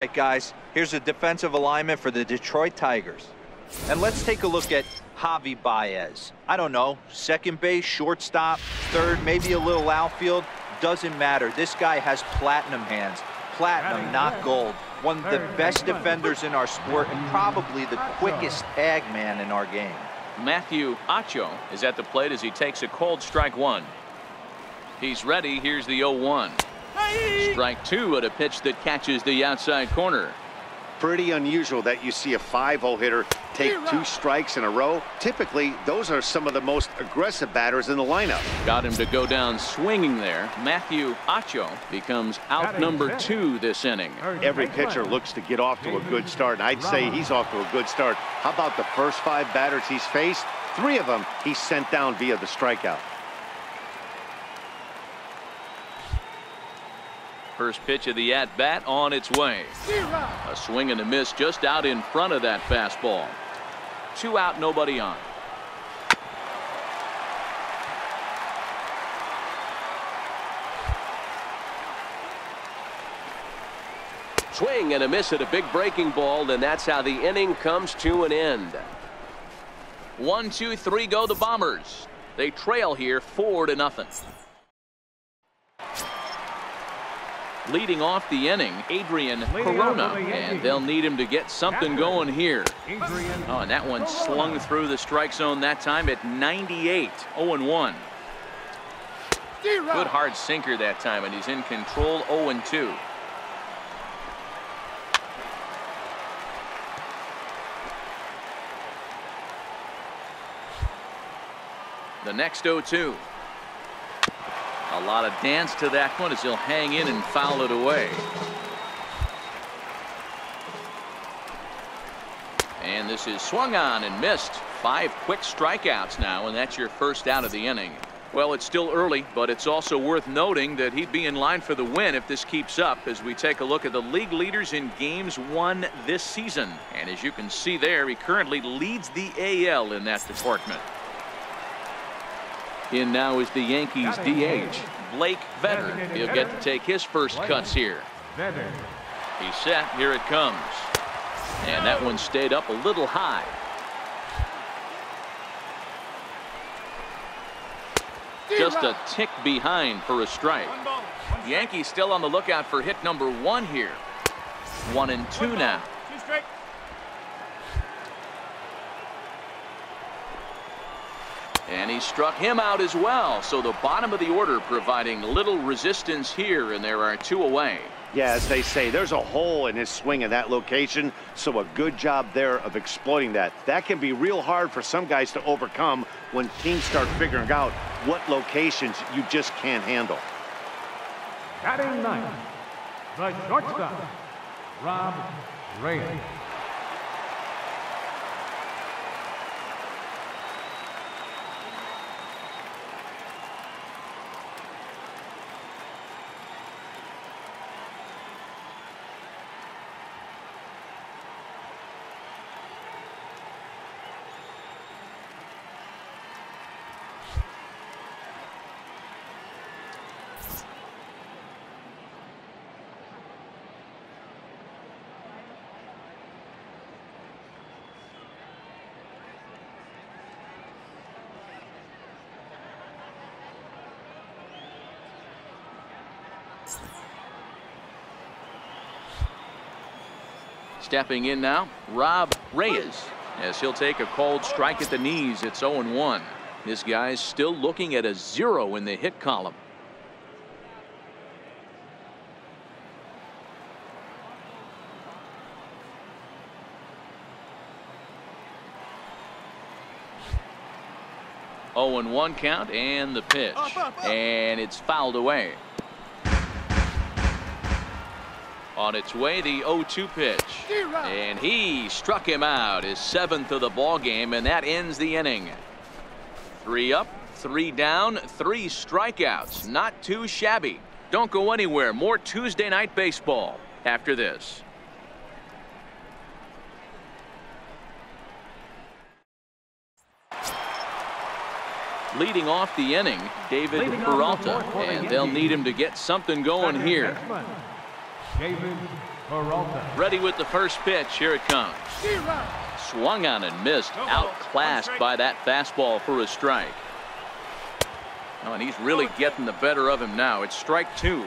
Right, guys, here's a defensive alignment for the Detroit Tigers. And let's take a look at Javi Baez. I don't know, second base, shortstop, third, maybe a little outfield. Doesn't matter. This guy has platinum hands. Platinum, not gold. One of the best defenders in our sport and probably the quickest tag man in our game. Matthew Acho is at the plate as he takes a cold strike one. He's ready. Here's the 0-1. Strike two at a pitch that catches the outside corner. Pretty unusual that you see a 5-0 hitter take 2 strikes in a row. Typically, those are some of the most aggressive batters in the lineup. Got him to go down swinging there. Matthew Acho becomes out number 2 this inning. Every pitcher looks to get off to a good start, and I'd say he's off to a good start. How about the first 5 batters he's faced? 3 of them he's sent down via the strikeout. First pitch of the at-bat on its way. A swing and a miss just out in front of that fastball. 2 out, nobody on. Swing and a miss at a big breaking ball, and that's how the inning comes to an end. 1, 2, 3 go the Bombers. They trail here 4-0. Leading off the inning, Adrian Corona, and they'll need him to get something going here. Oh, and that one slung through the strike zone that time at 98, 0-1. Good hard sinker that time, and he's in control, 0-2. The next 0-2. A lot of dance to that one as he'll hang in and foul it away. And this is swung on and missed. 5 quick strikeouts now, and that's your first out of the inning. Well, it's still early, but it's also worth noting that he'd be in line for the win if this keeps up as we take a look at the league leaders in games won this season. And as you can see there, he currently leads the AL in that department. In now is the Yankees DH, Blake Vetter. He'll get to take his first cuts here. He's set. Here it comes. And that one stayed up a little high. Just a tick behind for a strike. Yankees still on the lookout for hit number 1 here. 1-2 now. And he struck him out as well. So the bottom of the order providing little resistance here, and there are 2 away. Yeah, as they say, there's a hole in his swing in that location, so a good job there of exploiting that. That can be real hard for some guys to overcome when teams start figuring out what locations you just can't handle. Batting 9th, the shortstop, Rob Reyes. Stepping in now, Rob Reyes, as he'll take a cold strike at the knees. It's 0-1. This guy's still looking at a 0 in the hit column. Oh, and 1 count, and the pitch, and it's fouled away. On its way, the 0-2 pitch, and he struck him out, his 7th of the ball game, and that ends the inning. 3 up, 3 down, 3 strikeouts. Not too shabby. Don't go anywhere. More Tuesday Night Baseball after this. Leading off the inning, David Peralta, and they'll need him to get something going here. David Peralta. Ready with the first pitch. Here it comes. Swung on and missed. Outclassed by that fastball for a strike. Oh, and he's really getting the better of him now. It's strike 2.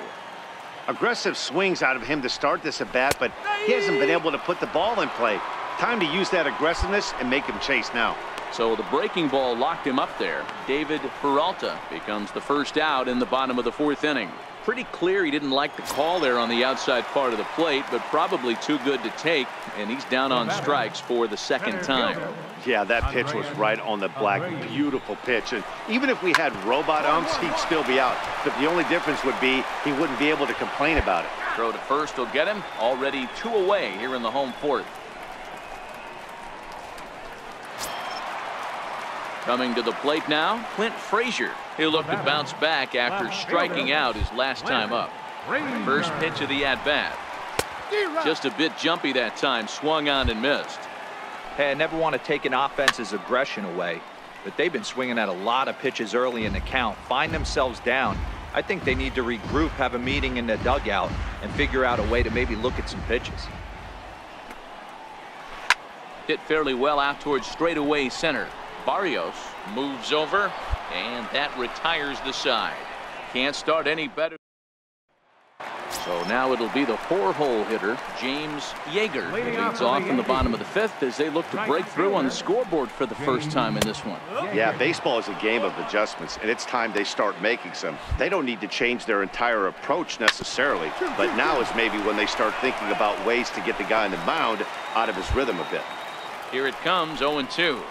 Aggressive swings out of him to start this at bat, but he hasn't been able to put the ball in play. Time to use that aggressiveness and make him chase now. So the breaking ball locked him up there. David Peralta becomes the first out in the bottom of the 4th inning. Pretty clear he didn't like the call there on the outside part of the plate, but probably too good to take, and he's down on strikes for the 2nd time. Yeah, that pitch was right on the black. Beautiful pitch. And even if we had robot umps, he'd still be out. But the only difference would be he wouldn't be able to complain about it. Throw to first will get him. Already 2 away here in the home 4th. Coming to the plate now, Clint Frazier. He'll look to bounce back after striking out his last time up. First pitch of the at-bat. Just a bit jumpy that time. Swung on and missed. Hey, I never want to take an offense's aggression away, but they've been swinging at a lot of pitches early in the count. Find themselves down. I think they need to regroup, have a meeting in the dugout, and figure out a way to maybe look at some pitches. Hit fairly well out towards straightaway center. Barrios moves over, and that retires the side. Can't start any better. So now it'll be the 4-hole hitter, James Yeager, who leads off in the bottom of the 5th as they look to break through on the scoreboard for the first time in this one. Yeah, baseball is a game of adjustments, and it's time they start making some. They don't need to change their entire approach necessarily, but now is maybe when they start thinking about ways to get the guy on the mound out of his rhythm a bit. Here it comes, 0-2.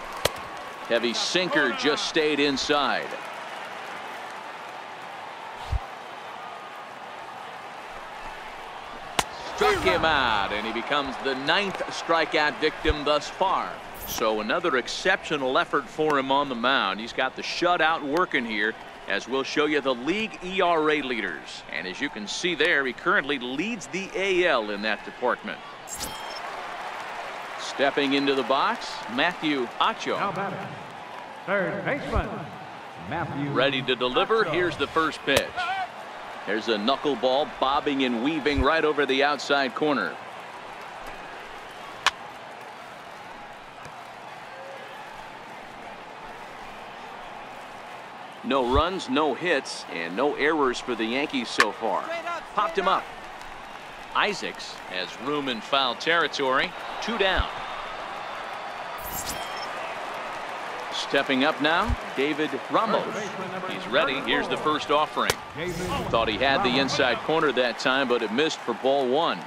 Heavy sinker just stayed inside. Struck him out, and he becomes the 9th strikeout victim thus far. So another exceptional effort for him on the mound. He's got the shutout working here, as we'll show you the league ERA leaders. And as you can see there, he currently leads the AL in that department. Stepping into the box, Matthew Acho. Now batting, third baseman, Matthew. Ready to deliver. Here's the first pitch. There's a knuckleball bobbing and weaving right over the outside corner. No runs, no hits, and no errors for the Yankees so far. Popped him up. Isaacs has room in foul territory. 2 down. Stepping up now, David Ramos. He's ready. Here's the first offering. Thought he had the inside corner that time, but it missed for ball 1.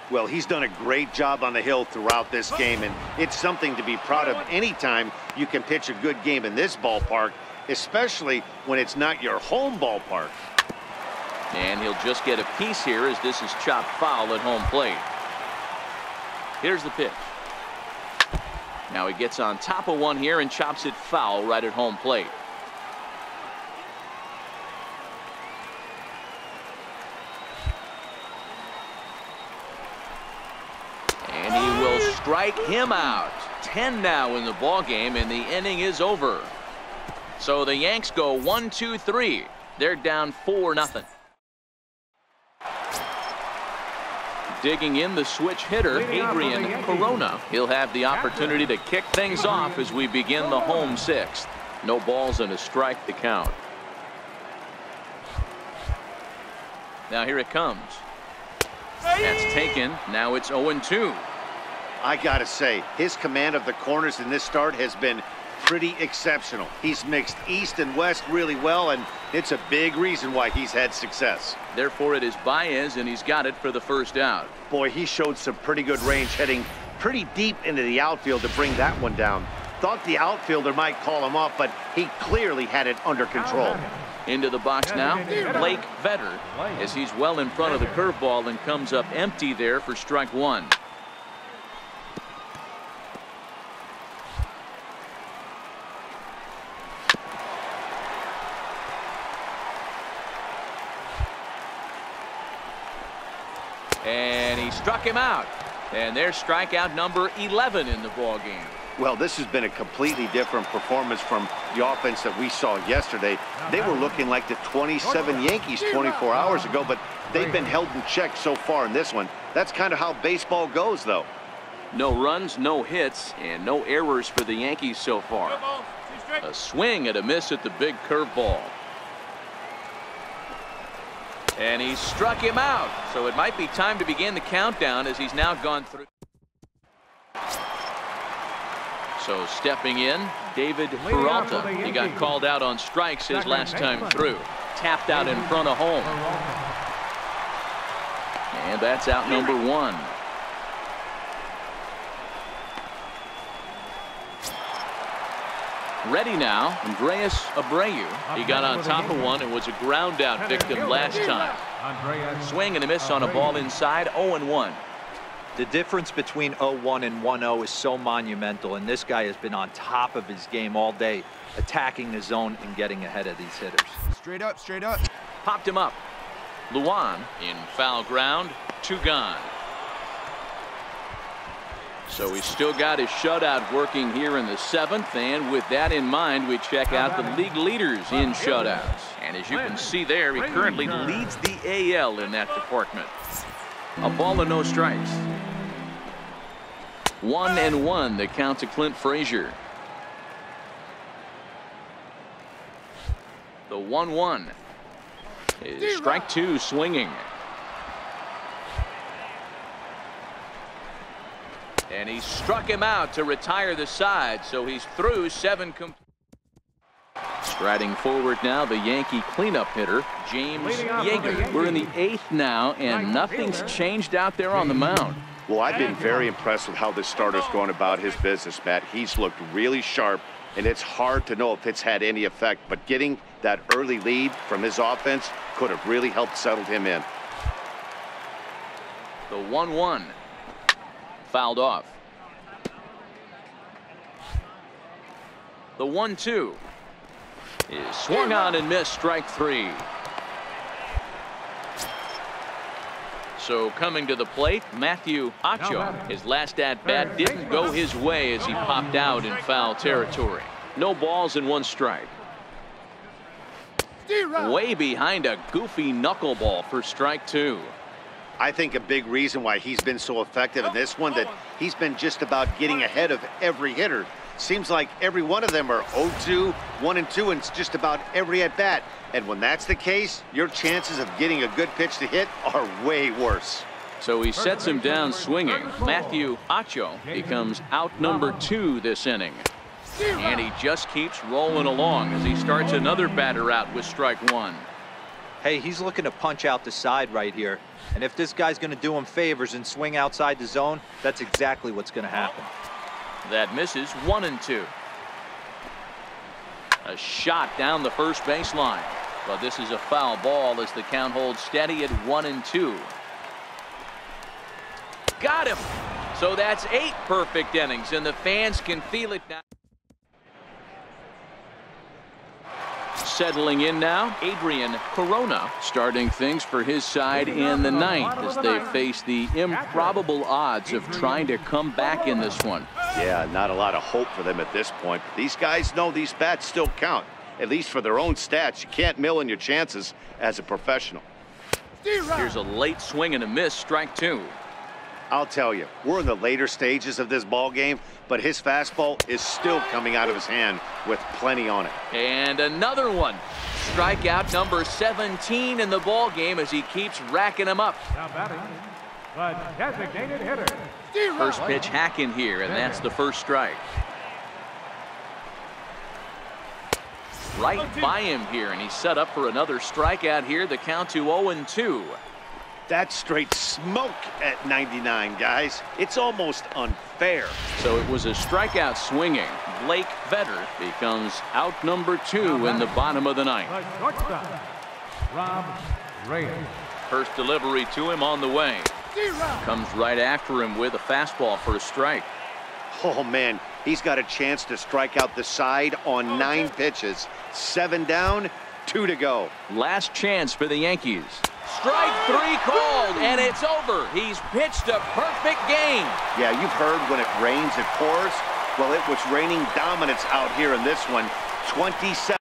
Well, he's done a great job on the hill throughout this game, and it's something to be proud of anytime you can pitch a good game in this ballpark, especially when it's not your home ballpark. And he'll just get a piece here as this is chopped foul at home plate. Here's the pitch. Now he gets on top of one here and chops it foul right at home plate. And he will strike him out. 10 now in the ball game, and the inning is over. So the Yanks go 1, 2, 3. They're down 4-0. Digging in the switch hitter, Adrian Corona. He'll have the opportunity to kick things off as we begin the home 6th. No balls and a strike to count. Now here it comes. That's taken. Now it's 0-2. I gotta say, his command of the corners in this start has been pretty exceptional. He's mixed east and west really well, and it's a big reason why he's had success. Therefore, it is Baez, and he's got it for the first out. Boy, he showed some pretty good range, heading pretty deep into the outfield to bring that one down. Thought the outfielder might call him off, but he clearly had it under control. Into the box now, Blake Vetter, as he's well in front of the curveball and comes up empty there for strike 1. And he struck him out. And there's strikeout number 11 in the ball game. Well, this has been a completely different performance from the offense that we saw yesterday. They were looking like the 27 Yankees 24 hours ago, but They've been held in check so far in this one. That's kind of how baseball goes, though. No runs, no hits, and no errors for the Yankees so far. A swing and a miss at the big curveball. And he struck him out. So it might be time to begin the countdown as he's now gone through. So stepping in, David Peralta. He got called out on strikes his last time through. Tapped out in front of home. And that's out number 1. Ready now, Andreas Abreu. He got on top of one and was a ground out victim last time. Swing and a miss on a ball inside, 0-1. The difference between 0-1 and 1-0 is so monumental, and this guy has been on top of his game all day, attacking the zone and getting ahead of these hitters. Straight up, straight up. Popped him up. Luan in foul ground, 2 gone. So he's still got his shutout working here in the 7th, and with that in mind, we check out the league leaders in shutouts. And as you can see there, he currently leads the AL in that department. A ball and no strikes. 1-1 the count to Clint Frazier. The 1-1 is strike 2 swinging. And he struck him out to retire the side, so he's through 7. Striding forward now, the Yankee cleanup hitter, James Yeager. We're in the 8th now, and nothing's changed out there on the mound. Well, I've been very impressed with how this starter's going about his business, Matt. He's looked really sharp, and it's hard to know if it's had any effect, but getting that early lead from his offense could have really helped settle him in. The 1-1. Fouled off. The 1-2 is swung on and missed, strike 3. So coming to the plate, Matthew Acho. His last at bat didn't go his way as he popped out in foul territory. No balls and 1 strike. Way behind a goofy knuckleball for strike 2. I think a big reason why he's been so effective in this one, that he's been just about getting ahead of every hitter. Seems like every one of them are 0-2, 1-2, and it's just about every at bat. And when that's the case, your chances of getting a good pitch to hit are way worse. So he sets him down swinging. Matthew Acho becomes out number 2 this inning. And he just keeps rolling along as he starts another batter out with strike 1. Hey, he's looking to punch out the side right here. And if this guy's going to do him favors and swing outside the zone, that's exactly what's going to happen. That misses, 1-2. A shot down the first baseline. But this is a foul ball as the count holds steady at 1-2. Got him. So that's 8 perfect innings, and the fans can feel it now. Settling in now, Adrian Corona starting things for his side in the 9th as they face the improbable odds of trying to come back in this one. Yeah, not a lot of hope for them at this point. But these guys know these bats still count, at least for their own stats. You can't mill in your chances as a professional. Here's a late swing and a miss, strike 2. I'll tell you, we're in the later stages of this ball game, but his fastball is still coming out of his hand with plenty on it. And another one. Strikeout number 17 in the ball game as he keeps racking them up. Now batting, the designated hitter. First pitch hacking here, and that's the first strike. Right by him here, and he's set up for another strikeout here. The count to 0-2. That's straight smoke at 99, guys. It's almost unfair. So it was a strikeout swinging. Blake Vetter becomes out number 2 in the bottom of the 9th. The shortstop, Rob Reyes. First delivery to him on the way. Comes right after him with a fastball for a strike. Oh, man, he's got a chance to strike out the side on 9 pitches. 7 down, 2 to go. Last chance for the Yankees. Strike 3 called, and it's over. He's pitched a perfect game. Yeah, you've heard when it rains, it pours. Well, it was raining dominance out here in this one. 27.